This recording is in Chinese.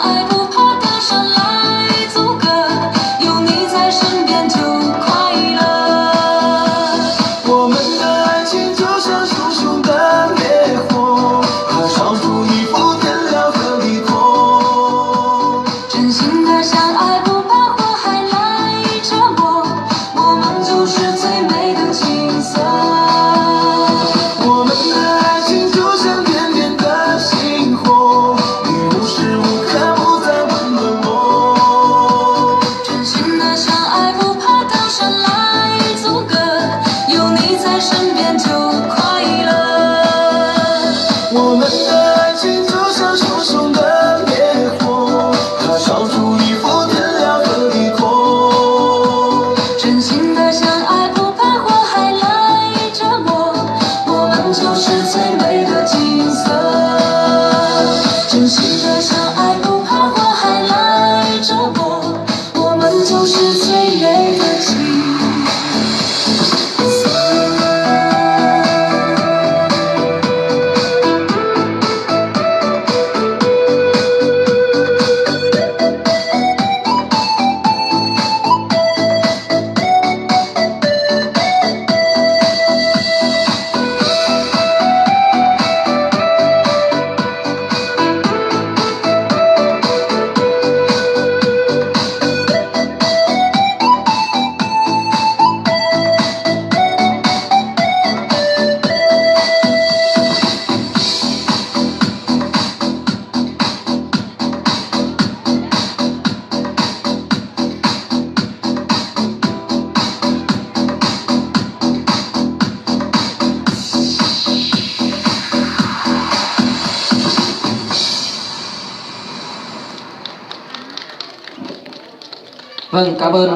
爱不怕登山来阻隔，有你在身边就快乐。我们的爱情就像熊熊的烈火，它烧出一幅天辽和地空。真心的相爱不怕火海来折磨，我们就是最美的景色。我们的爱情就像点点的星火，你无时无刻不在温暖我。真心的相爱不怕登山来阻隔，有你在身边就快乐。我们的爱情就像熊熊的烈火，它烧出一幅天辽和地空。真心的相爱不怕火海来折磨，我们就是最美的景色。真心的相爱不怕火海来折磨，我们就是最美的景色。Vâng, cảm ơn